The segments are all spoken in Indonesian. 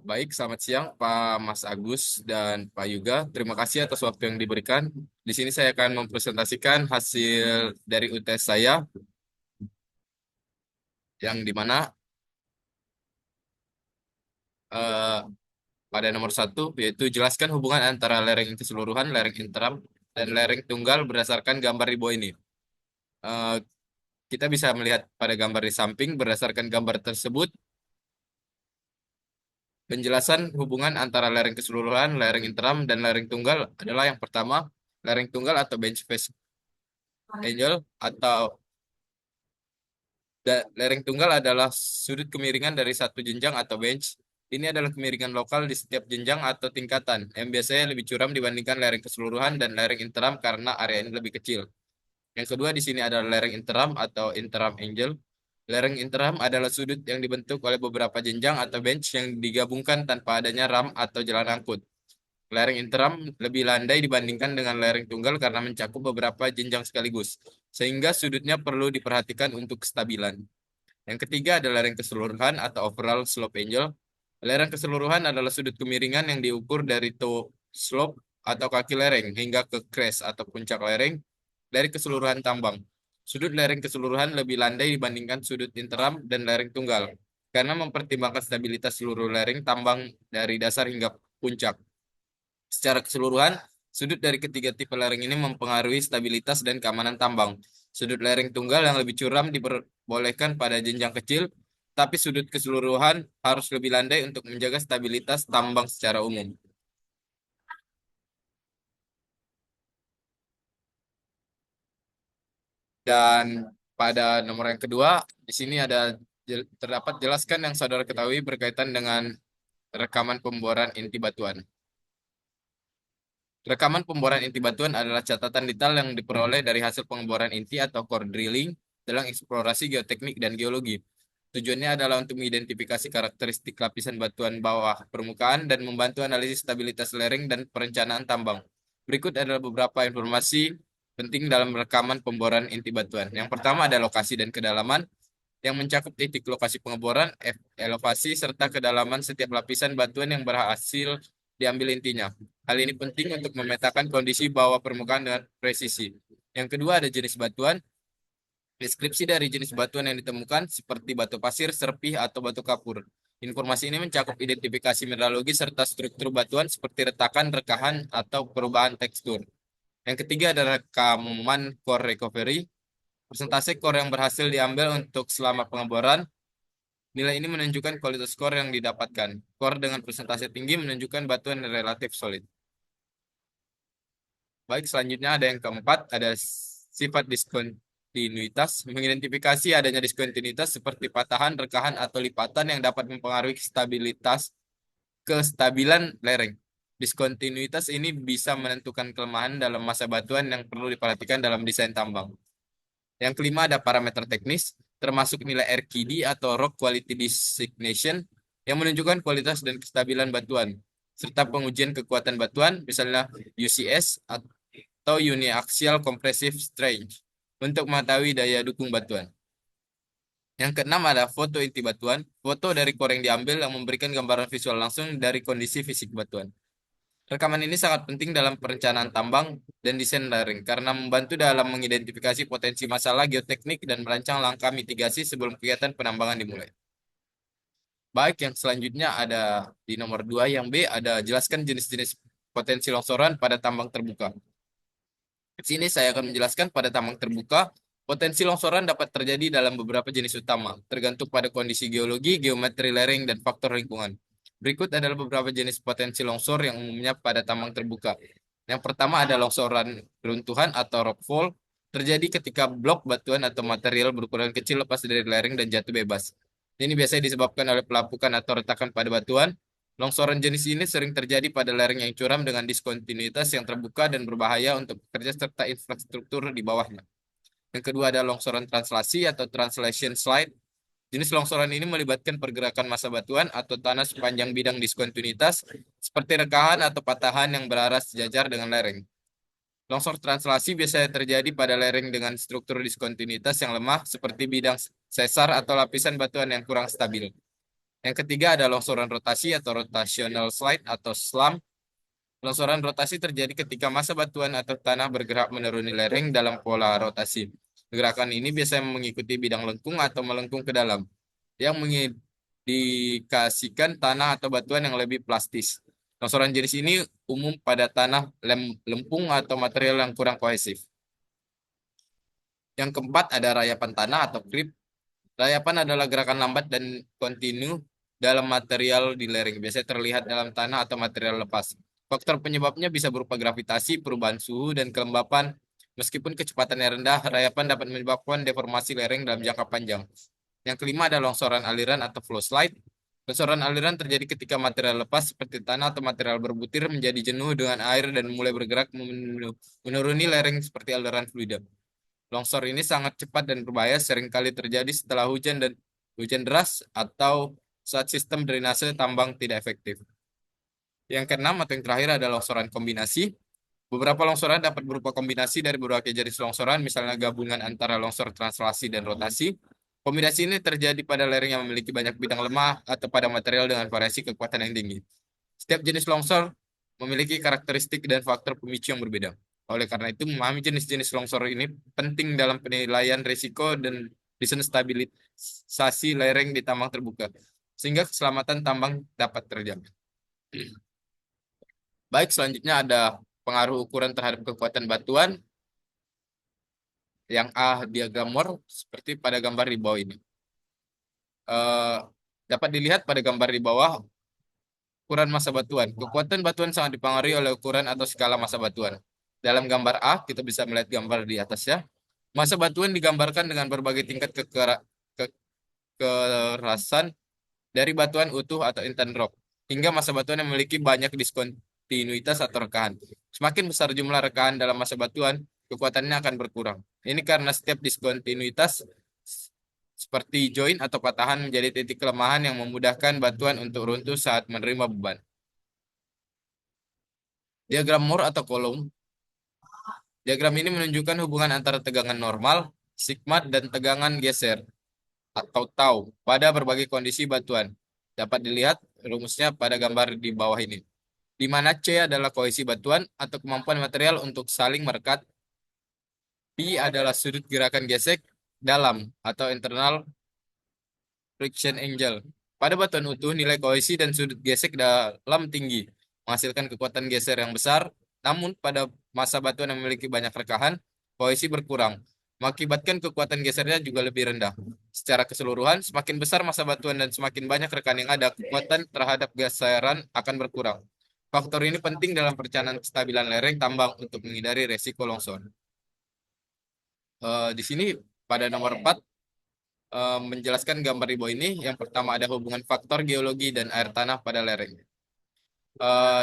Baik, selamat siang Pak Mas Agus dan Pak Yuga. Terima kasih atas waktu yang diberikan. Di sini saya akan mempresentasikan hasil dari UTS saya, yang dimana eh, pada nomor satu yaitu jelaskan hubungan antara lereng keseluruhan, lereng interam, dan lereng tunggal berdasarkan gambar di bawah ini. Eh, kita bisa melihat pada gambar di samping berdasarkan gambar tersebut. Penjelasan hubungan antara lereng keseluruhan, lereng interam, dan lereng tunggal adalah yang pertama, lereng tunggal atau bench face angle atau lereng tunggal adalah sudut kemiringan dari satu jenjang atau bench. Ini adalah kemiringan lokal di setiap jenjang atau tingkatan yang biasanya lebih curam dibandingkan lereng keseluruhan dan lereng interam karena area ini lebih kecil. Yang kedua di sini adalah lereng interam atau interam angle. Lereng interam adalah sudut yang dibentuk oleh beberapa jenjang atau bench yang digabungkan tanpa adanya ram atau jalan angkut. Lereng interam lebih landai dibandingkan dengan lereng tunggal karena mencakup beberapa jenjang sekaligus, sehingga sudutnya perlu diperhatikan untuk kestabilan. Yang ketiga adalah lereng keseluruhan atau overall slope angle. Lereng keseluruhan adalah sudut kemiringan yang diukur dari toe slope atau kaki lereng hingga ke crest atau puncak lereng dari keseluruhan tambang. Sudut lereng keseluruhan lebih landai dibandingkan sudut interam dan lereng tunggal karena mempertimbangkan stabilitas seluruh lereng tambang dari dasar hingga puncak. Secara keseluruhan, sudut dari ketiga tipe lereng ini mempengaruhi stabilitas dan keamanan tambang. Sudut lereng tunggal yang lebih curam diperbolehkan pada jenjang kecil, tapi sudut keseluruhan harus lebih landai untuk menjaga stabilitas tambang secara umum. Dan pada nomor yang kedua, di sini ada terdapat jelaskan yang saudara ketahui berkaitan dengan rekaman pemboran inti batuan. Rekaman pemboran inti batuan adalah catatan detail yang diperoleh dari hasil pengeboran inti atau core drilling dalam eksplorasi geoteknik dan geologi. Tujuannya adalah untuk mengidentifikasi karakteristik lapisan batuan bawah permukaan dan membantu analisis stabilitas lereng dan perencanaan tambang. Berikut adalah beberapa informasi penting dalam rekaman pemboran inti batuan. Yang pertama ada lokasi dan kedalaman yang mencakup titik lokasi pengeboran, elevasi, serta kedalaman setiap lapisan batuan yang berhasil diambil intinya. Hal ini penting untuk memetakan kondisi bawah permukaan dengan presisi. Yang kedua ada jenis batuan. Deskripsi dari jenis batuan yang ditemukan seperti batu pasir, serpih, atau batu kapur. Informasi ini mencakup identifikasi mineralogi serta struktur batuan seperti retakan, rekahan, atau perubahan tekstur. Yang ketiga ada rekaman core recovery. Persentase core yang berhasil diambil untuk selama pengeboran. Nilai ini menunjukkan kualitas core yang didapatkan. Core dengan persentase tinggi menunjukkan batuan yang relatif solid. Baik, selanjutnya ada yang keempat, ada sifat diskontinuitas. Mengidentifikasi adanya diskontinuitas seperti patahan, rekahan, atau lipatan yang dapat mempengaruhi kestabilan lereng. Diskontinuitas ini bisa menentukan kelemahan dalam masa batuan yang perlu diperhatikan dalam desain tambang. Yang kelima ada parameter teknis, termasuk nilai RQD atau Rock Quality Designation yang menunjukkan kualitas dan kestabilan batuan, serta pengujian kekuatan batuan, misalnya UCS atau Uniaxial Compressive Strength, untuk mengetahui daya dukung batuan. Yang keenam ada foto inti batuan, foto dari core yang diambil yang memberikan gambaran visual langsung dari kondisi fisik batuan. Rekaman ini sangat penting dalam perencanaan tambang dan desain lereng karena membantu dalam mengidentifikasi potensi masalah geoteknik dan merancang langkah mitigasi sebelum kegiatan penambangan dimulai. Baik, yang selanjutnya ada di nomor 2 yang B ada jelaskan jenis-jenis potensi longsoran pada tambang terbuka. Di sini saya akan menjelaskan pada tambang terbuka, potensi longsoran dapat terjadi dalam beberapa jenis utama, tergantung pada kondisi geologi, geometri lereng, dan faktor lingkungan. Berikut adalah beberapa jenis potensi longsor yang umumnya pada tambang terbuka. Yang pertama ada longsoran runtuhan atau rockfall, terjadi ketika blok batuan atau material berukuran kecil lepas dari lereng dan jatuh bebas. Ini biasanya disebabkan oleh pelapukan atau retakan pada batuan. Longsoran jenis ini sering terjadi pada lereng yang curam dengan diskontinuitas yang terbuka dan berbahaya untuk pekerja serta infrastruktur di bawahnya. Yang kedua ada longsoran translasi atau translation slide. Jenis longsoran ini melibatkan pergerakan massa batuan atau tanah sepanjang bidang diskontinuitas seperti rekahan atau patahan yang berarah sejajar dengan lereng. Longsor translasi biasanya terjadi pada lereng dengan struktur diskontinuitas yang lemah seperti bidang sesar atau lapisan batuan yang kurang stabil. Yang ketiga ada longsoran rotasi atau rotational slide atau SLAM. Longsoran rotasi terjadi ketika massa batuan atau tanah bergerak menuruni lereng dalam pola rotasi. Gerakan ini biasanya mengikuti bidang lengkung atau melengkung ke dalam, yang mengindikasikan tanah atau batuan yang lebih plastis. Longsoran jenis ini umum pada tanah lempung atau material yang kurang kohesif. Yang keempat ada rayapan tanah atau creep. Rayapan adalah gerakan lambat dan kontinu dalam material di lereng, biasanya terlihat dalam tanah atau material lepas. Faktor penyebabnya bisa berupa gravitasi, perubahan suhu, dan kelembapan. Meskipun kecepatannya rendah, rayapan dapat menyebabkan deformasi lereng dalam jangka panjang. Yang kelima ada longsoran aliran atau flow slide. Longsoran aliran terjadi ketika material lepas seperti tanah atau material berbutir menjadi jenuh dengan air dan mulai bergerak menuruni lereng seperti aliran fluida. Longsor ini sangat cepat dan berbahaya, seringkali terjadi setelah hujan deras atau saat sistem drainase tambang tidak efektif. Yang keenam atau yang terakhir adalah longsoran kombinasi. Beberapa longsoran dapat berupa kombinasi dari berbagai jenis longsoran, misalnya gabungan antara longsor translasi dan rotasi. Kombinasi ini terjadi pada lereng yang memiliki banyak bidang lemah atau pada material dengan variasi kekuatan yang tinggi. Setiap jenis longsor memiliki karakteristik dan faktor pemicu yang berbeda. Oleh karena itu, memahami jenis-jenis longsor ini penting dalam penilaian risiko dan desain stabilisasi lereng di tambang terbuka, sehingga keselamatan tambang dapat terjamin. Baik, selanjutnya ada pengaruh ukuran terhadap kekuatan batuan. Yang A diagram Moore seperti pada gambar di bawah ini. Eh, Dapat dilihat pada gambar di bawah ukuran massa batuan. Kekuatan batuan sangat dipengaruhi oleh ukuran atau skala massa batuan. Dalam gambar A, kita bisa melihat gambar di atasnya. Massa batuan digambarkan dengan berbagai tingkat kekerasan dari batuan utuh atau intent rock, hingga massa batuan yang memiliki banyak diskontinuitas atau rekahan. Semakin besar jumlah rekahan dalam massa batuan, kekuatannya akan berkurang. Ini karena setiap diskontinuitas seperti join atau patahan menjadi titik kelemahan yang memudahkan batuan untuk runtuh saat menerima beban. Diagram Moore atau kolom. Diagram ini menunjukkan hubungan antara tegangan normal, sigma, dan tegangan geser atau tau pada berbagai kondisi batuan. Dapat dilihat rumusnya pada gambar di bawah ini, di mana C adalah kohesi batuan atau kemampuan material untuk saling merekat, P adalah sudut gerakan gesek dalam atau internal friction angle. Pada batuan utuh, nilai kohesi dan sudut gesek dalam tinggi, menghasilkan kekuatan geser yang besar, namun pada massa batuan yang memiliki banyak rekahan, kohesi berkurang, mengakibatkan kekuatan gesernya juga lebih rendah. Secara keseluruhan, semakin besar massa batuan dan semakin banyak rekan yang ada, kekuatan terhadap geseran akan berkurang. Faktor ini penting dalam perencanaan kestabilan lereng tambang untuk menghindari resiko longsor. Di sini pada nomor 4 menjelaskan gambar di bawah ini. Yang pertama ada hubungan faktor geologi dan air tanah pada lereng.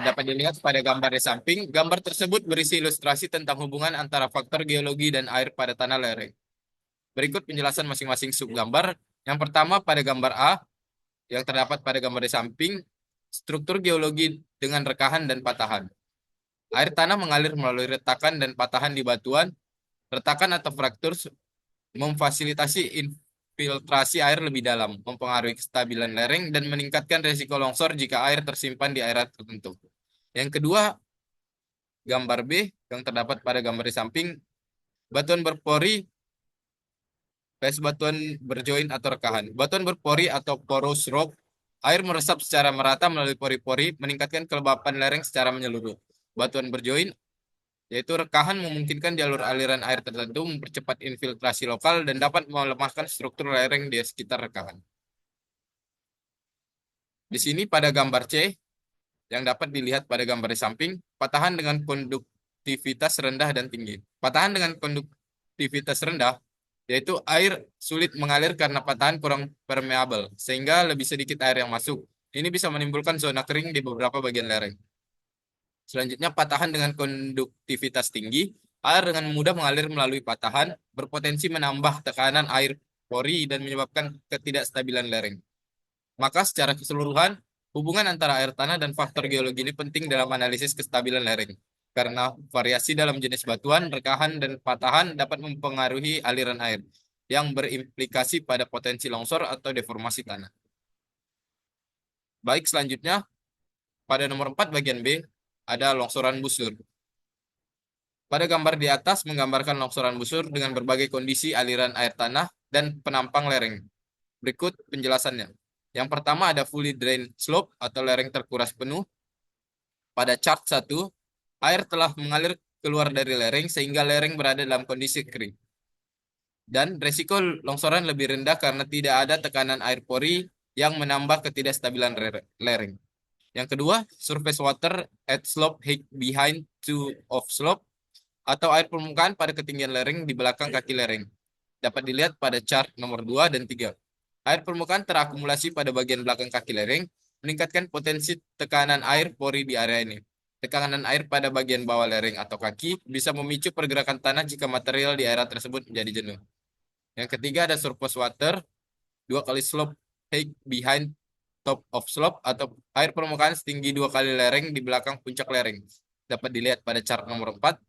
Dapat dilihat pada gambar di samping. Gambar tersebut berisi ilustrasi tentang hubungan antara faktor geologi dan air pada tanah lereng. Berikut penjelasan masing-masing subgambar. Yang pertama pada gambar A, yang terdapat pada gambar di samping, struktur geologi dengan rekahan dan patahan. Air tanah mengalir melalui retakan dan patahan di batuan. Retakan atau fraktur memfasilitasi infiltrasi air lebih dalam, mempengaruhi kestabilan lereng, dan meningkatkan risiko longsor jika air tersimpan di area tertentu. Yang kedua, gambar B yang terdapat pada gambar di samping, batuan berpori batuan berjoin atau rekahan. Batuan berpori atau porous rock, air meresap secara merata melalui pori-pori, meningkatkan kelembapan lereng secara menyeluruh. Batuan berjoin yaitu rekahan memungkinkan jalur aliran air tertentu, mempercepat infiltrasi lokal, dan dapat melemahkan struktur lereng di sekitar rekahan. Di sini pada gambar C, yang dapat dilihat pada gambar di samping, patahan dengan konduktivitas rendah dan tinggi. Patahan dengan konduktivitas rendah, yaitu air sulit mengalir karena patahan kurang permeabel, sehingga lebih sedikit air yang masuk. Ini bisa menimbulkan zona kering di beberapa bagian lereng. Selanjutnya, patahan dengan konduktivitas tinggi, air dengan mudah mengalir melalui patahan, berpotensi menambah tekanan air pori dan menyebabkan ketidakstabilan lereng. Maka secara keseluruhan, hubungan antara air tanah dan faktor geologi ini penting dalam analisis kestabilan lereng. Karena variasi dalam jenis batuan, rekahan, dan patahan dapat mempengaruhi aliran air, yang berimplikasi pada potensi longsor atau deformasi tanah. Baik, selanjutnya pada nomor 4 bagian B ada longsoran busur. Pada gambar di atas menggambarkan longsoran busur dengan berbagai kondisi aliran air tanah dan penampang lereng. Berikut penjelasannya. Yang pertama ada fully drained slope atau lereng terkuras penuh. Pada chart 1, air telah mengalir keluar dari lereng sehingga lereng berada dalam kondisi kering. Dan resiko longsoran lebih rendah karena tidak ada tekanan air pori yang menambah ketidakstabilan lereng. Yang kedua, surface water at slope height behind to of slope atau air permukaan pada ketinggian lereng di belakang kaki lereng. Dapat dilihat pada chart nomor 2 dan 3. Air permukaan terakumulasi pada bagian belakang kaki lereng, meningkatkan potensi tekanan air pori di area ini. Tekanan air pada bagian bawah lereng atau kaki bisa memicu pergerakan tanah jika material di area tersebut menjadi jenuh. Yang ketiga ada surface water, 2 kali slope height behind top of slope atau air permukaan setinggi 2 kali lereng di belakang puncak lereng. Dapat dilihat pada chart nomor 4,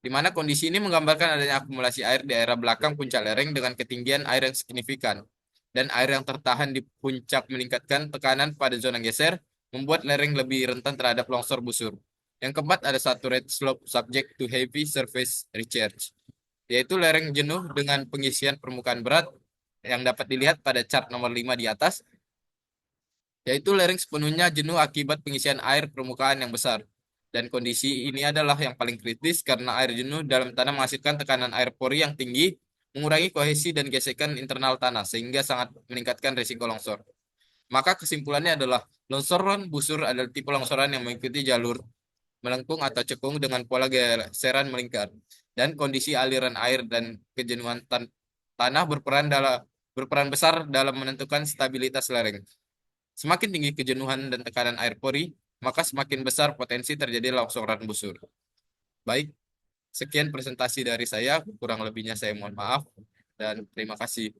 di mana kondisi ini menggambarkan adanya akumulasi air di area belakang puncak lereng dengan ketinggian air yang signifikan. Dan air yang tertahan di puncak meningkatkan tekanan pada zona geser, membuat lereng lebih rentan terhadap longsor busur. Yang keempat ada saturate slope subject to heavy surface recharge, yaitu lereng jenuh dengan pengisian permukaan berat yang dapat dilihat pada chart nomor 5 di atas, yaitu lereng sepenuhnya jenuh akibat pengisian air permukaan yang besar. Dan kondisi ini adalah yang paling kritis karena air jenuh dalam tanah menghasilkan tekanan air pori yang tinggi, mengurangi kohesi dan gesekan internal tanah, sehingga sangat meningkatkan risiko longsor. Maka kesimpulannya adalah longsoran busur adalah tipe longsoran yang mengikuti jalur melengkung atau cekung dengan pola geseran melingkar. Dan kondisi aliran air dan kejenuhan tanah berperan besar dalam menentukan stabilitas lereng. Semakin tinggi kejenuhan dan tekanan air pori, maka semakin besar potensi terjadi longsoran busur. Baik, sekian presentasi dari saya. Kurang lebihnya saya mohon maaf dan terima kasih.